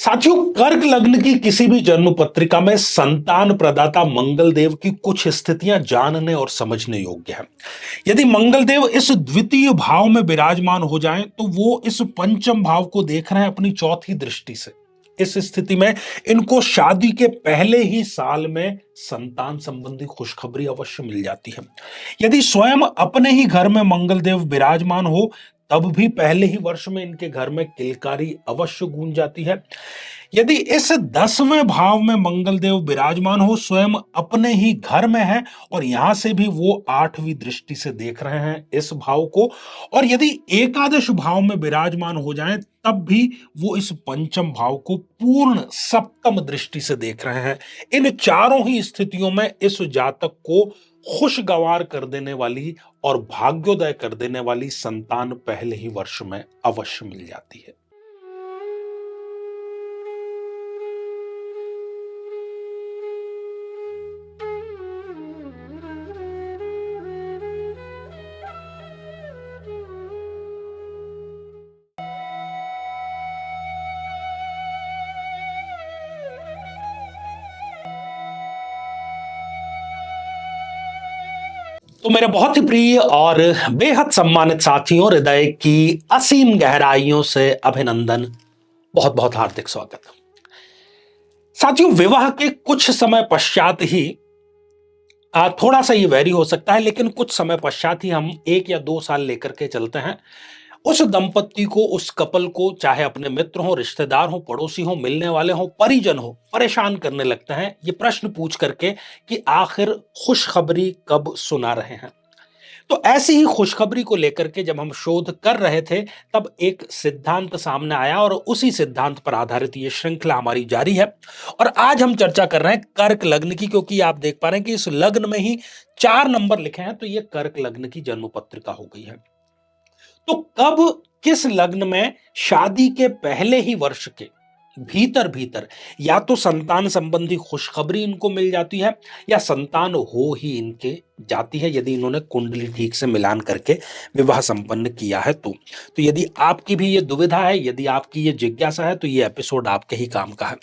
साथियों, कर्क लग्न की किसी भी जन्म पत्रिका में संतान प्रदाता मंगल देव की कुछ स्थितियां जानने और समझने योग्य है। यदि मंगल देव इस द्वितीय भाव में विराजमान हो जाएं, तो वो इस पंचम भाव को देख रहे हैं अपनी चौथी दृष्टि से। इस स्थिति में इनको शादी के पहले ही साल में संतान संबंधी खुशखबरी अवश्य मिल जाती है। यदि स्वयं अपने ही घर में मंगल देव विराजमान हो, तब भी पहले ही वर्ष में इनके घर में किलकारी अवश्य गूंज जाती है। यदि इस 10वें भाव में मंगल देव विराजमान हो, स्वयं अपने ही घर में है और यहां से भी वो 8वीं दृष्टि से देख रहे हैं इस भाव को, और यदि एकादश भाव में विराजमान हो जाएं, तब भी वो इस पंचम भाव को पूर्ण सप्तम दृष्टि से देख रहे हैं। इन चारों ही स्थितियों में इस जातक को खुशगवार कर देने वाली और भाग्योदय कर देने वाली संतान पहले ही वर्ष में अवश्य मिल जाती है। तो मेरे बहुत ही प्रिय और बेहद सम्मानित साथियों, हृदय की असीम गहराइयों से अभिनंदन, बहुत बहुत हार्दिक स्वागत। साथियों, विवाह के कुछ समय पश्चात ही थोड़ा सा ये वैरी हो सकता है, लेकिन कुछ समय पश्चात ही हम 1 या 2 साल लेकर के चलते हैं, उस दंपत्ति को, उस कपल को, चाहे अपने मित्र हो, रिश्तेदार हो, पड़ोसी हो, मिलने वाले हो, परिजन हो, परेशान करने लगते हैं ये प्रश्न पूछ करके कि आखिर खुशखबरी कब सुना रहे हैं। तो ऐसी ही खुशखबरी को लेकर के जब हम शोध कर रहे थे, तब एक सिद्धांत सामने आया और उसी सिद्धांत पर आधारित ये श्रृंखला हमारी जारी है। और आज हम चर्चा कर रहे हैं कर्क लग्न की, क्योंकि आप देख पा रहे हैं कि इस लग्न में ही 4 नंबर लिखे हैं, तो ये कर्क लग्न की जन्म पत्रिका हो गई है। तो कब, किस लग्न में शादी के पहले ही वर्ष के भीतर भीतर या तो संतान संबंधी खुशखबरी इनको मिल जाती है, या संतान हो ही इनके जाती है, यदि इन्होंने कुंडली ठीक से मिलान करके विवाह संपन्न किया है तो यदि आपकी भी ये दुविधा है, यदि आपकी ये जिज्ञासा है, तो ये एपिसोड आपके ही काम का है।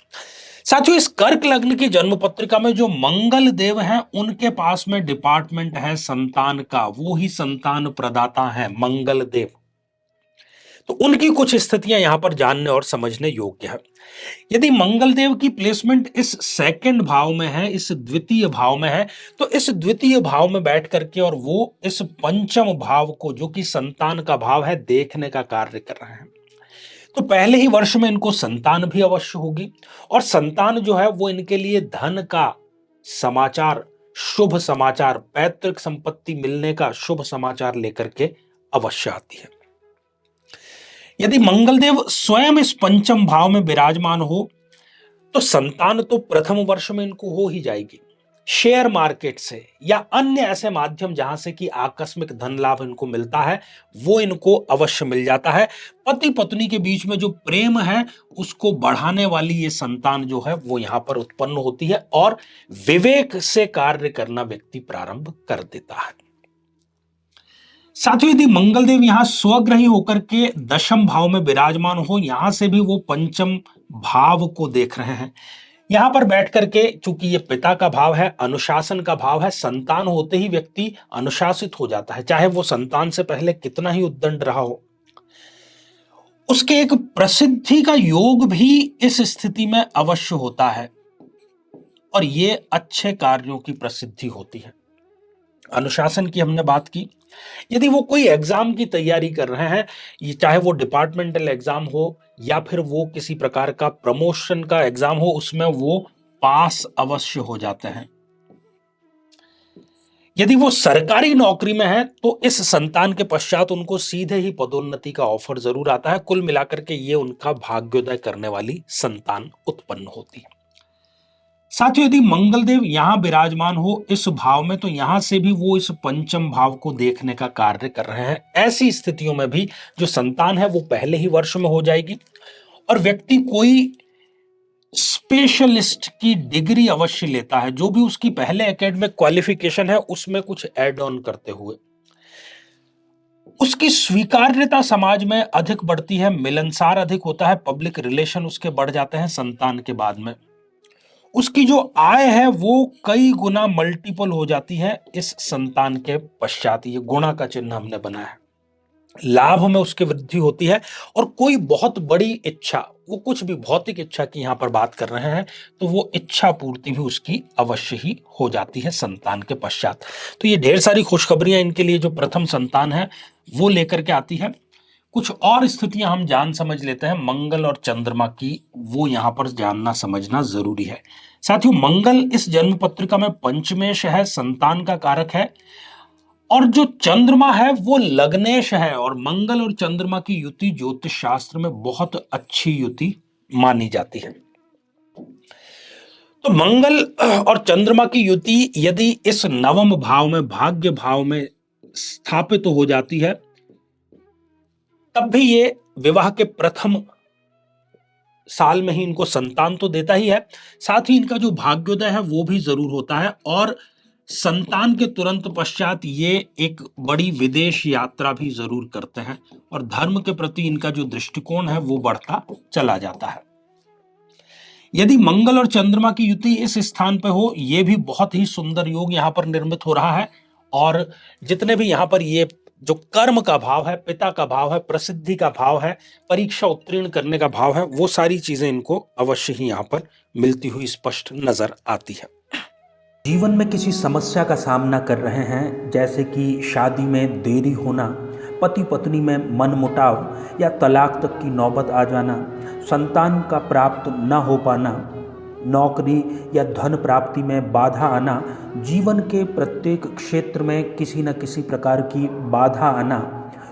साथियों, इस कर्क लग्न की जन्म पत्रिका में जो मंगल देव हैं, उनके पास में डिपार्टमेंट है संतान का, वो ही संतान प्रदाता है मंगल देव। तो उनकी कुछ स्थितियां यहां पर जानने और समझने योग्य है। यदि मंगल देव की प्लेसमेंट इस सेकंड भाव में है, इस द्वितीय भाव में है, तो इस द्वितीय भाव में बैठ करके और वो इस पंचम भाव को, जो कि संतान का भाव है, देखने का कार्य कर रहे हैं, तो पहले ही वर्ष में इनको संतान भी अवश्य होगी। और संतान जो है वो इनके लिए धन का समाचार, शुभ समाचार, पैतृक संपत्ति मिलने का शुभ समाचार लेकर के अवश्य आती है। यदि मंगलदेव स्वयं इस पंचम भाव में विराजमान हो, तो संतान तो प्रथम वर्ष में इनको हो ही जाएगी। शेयर मार्केट से या अन्य ऐसे माध्यम जहां से कि आकस्मिक धन लाभ इनको मिलता है, वो इनको अवश्य मिल जाता है। पति पत्नी के बीच में जो प्रेम है, उसको बढ़ाने वाली ये संतान जो है वो यहां पर उत्पन्न होती है, और विवेक से कार्य करना व्यक्ति प्रारंभ कर देता है। साथियों, यदि मंगलदेव यहां स्वग्रही होकर के दशम भाव में विराजमान हो, यहां से भी वो पंचम भाव को देख रहे हैं। यहां पर बैठ करके, चूंकि ये पिता का भाव है, अनुशासन का भाव है, संतान होते ही व्यक्ति अनुशासित हो जाता है, चाहे वो संतान से पहले कितना ही उद्दंड रहा हो। उसके एक प्रसिद्धि का योग भी इस स्थिति में अवश्य होता है, और ये अच्छे कार्यों की प्रसिद्धि होती है। अनुशासन की हमने बात की। यदि वो कोई एग्जाम की तैयारी कर रहे हैं, ये चाहे वो डिपार्टमेंटल एग्जाम हो या फिर वो किसी प्रकार का प्रमोशन का एग्जाम हो, उसमें वो पास अवश्य हो जाते हैं। यदि वो सरकारी नौकरी में है, तो इस संतान के पश्चात उनको सीधे ही पदोन्नति का ऑफर जरूर आता है। कुल मिलाकर के ये उनका भाग्योदय करने वाली संतान उत्पन्न होती है। साथियों, यदि मंगलदेव यहां विराजमान हो इस भाव में, तो यहां से भी वो इस पंचम भाव को देखने का कार्य कर रहे हैं। ऐसी स्थितियों में भी जो संतान है वो पहले ही वर्ष में हो जाएगी, और व्यक्ति कोई स्पेशलिस्ट की डिग्री अवश्य लेता है, जो भी उसकी पहले एकेडमिक क्वालिफिकेशन है उसमें कुछ एड ऑन करते हुए। उसकी स्वीकार्यता समाज में अधिक बढ़ती है, मिलनसार अधिक होता है, पब्लिक रिलेशन उसके बढ़ जाते हैं संतान के बाद में। उसकी जो आय है वो कई गुना मल्टीपल हो जाती है इस संतान के पश्चात। ये गुणा का चिन्ह हमने बनाया है। लाभ में उसकी वृद्धि होती है और कोई बहुत बड़ी इच्छा, वो कुछ भी भौतिक इच्छा की यहां पर बात कर रहे हैं, तो वो इच्छा पूर्ति भी उसकी अवश्य ही हो जाती है संतान के पश्चात। तो ये ढेर सारी खुशखबरियां इनके लिए जो प्रथम संतान है वो लेकर के आती है। कुछ और स्थितियां हम जान समझ लेते हैं मंगल और चंद्रमा की, वो यहां पर जानना समझना जरूरी है। साथियों, मंगल इस जन्म पत्रिका में पंचमेश है, संतान का कारक है, और जो चंद्रमा है वो लग्नेश है। और मंगल और चंद्रमा की युति ज्योतिष शास्त्र में बहुत अच्छी युति मानी जाती है। तो मंगल और चंद्रमा की युति यदि इस नवम भाव में, भाग्य भाव में स्थापित हो जाती है, तब भी ये विवाह के प्रथम साल में ही इनको संतान तो देता ही है, साथ ही इनका जो भाग्योदय है वो भी जरूर होता है। और संतान के तुरंत पश्चात ये एक बड़ी विदेश यात्रा भी जरूर करते हैं और धर्म के प्रति इनका जो दृष्टिकोण है वो बढ़ता चला जाता है। यदि मंगल और चंद्रमा की युति इस स्थान पर हो, ये भी बहुत ही सुंदर योग यहां पर निर्मित हो रहा है। और जितने भी यहां पर ये जो कर्म का भाव है, पिता का भाव है, प्रसिद्धि का भाव है, परीक्षा उत्तीर्ण करने का भाव है, वो सारी चीजें इनको अवश्य ही यहां पर मिलती हुई स्पष्ट नजर आती है। जीवन में किसी समस्या का सामना कर रहे हैं, जैसे कि शादी में देरी होना, पति पत्नी में मनमुटाव या तलाक तक की नौबत आ जाना, संतान का प्राप्त न हो पाना, नौकरी या धन प्राप्ति में बाधा आना, जीवन के प्रत्येक क्षेत्र में किसी न किसी प्रकार की बाधा आना,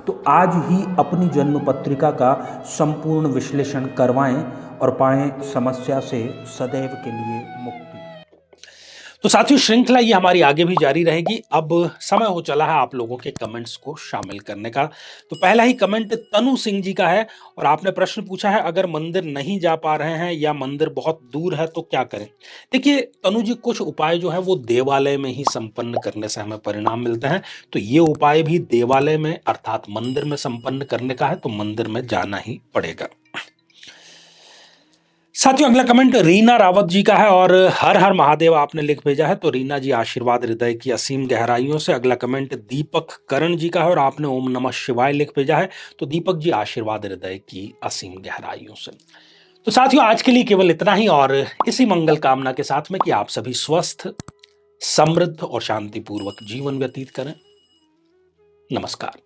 तो आज ही अपनी जन्म पत्रिका का संपूर्ण विश्लेषण करवाएं और पाएं समस्या से सदैव के लिए मुक्ति। तो साथियों, श्रृंखला ये हमारी आगे भी जारी रहेगी। अब समय हो चला है आप लोगों के कमेंट्स को शामिल करने का। तो पहला ही कमेंट तनु सिंह जी का है और आपने प्रश्न पूछा है, अगर मंदिर नहीं जा पा रहे हैं या मंदिर बहुत दूर है तो क्या करें। देखिए तनु जी, कुछ उपाय जो है वो देवालय में ही संपन्न करने से हमें परिणाम मिलते हैं। तो ये उपाय भी देवालय में अर्थात मंदिर में संपन्न करने का है, तो मंदिर में जाना ही पड़ेगा। साथियों, अगला कमेंट रीना रावत जी का है और हर हर महादेव आपने लिख भेजा है। तो रीना जी, आशीर्वाद हृदय की असीम गहराइयों से। अगला कमेंट दीपक करण जी का है और आपने ओम नमः शिवाय लिख भेजा है। तो दीपक जी, आशीर्वाद हृदय की असीम गहराइयों से। तो साथियों, आज के लिए केवल इतना ही और इसी मंगल कामना के साथ में कि आप सभी स्वस्थ, समृद्ध और शांतिपूर्वक जीवन व्यतीत करें। नमस्कार।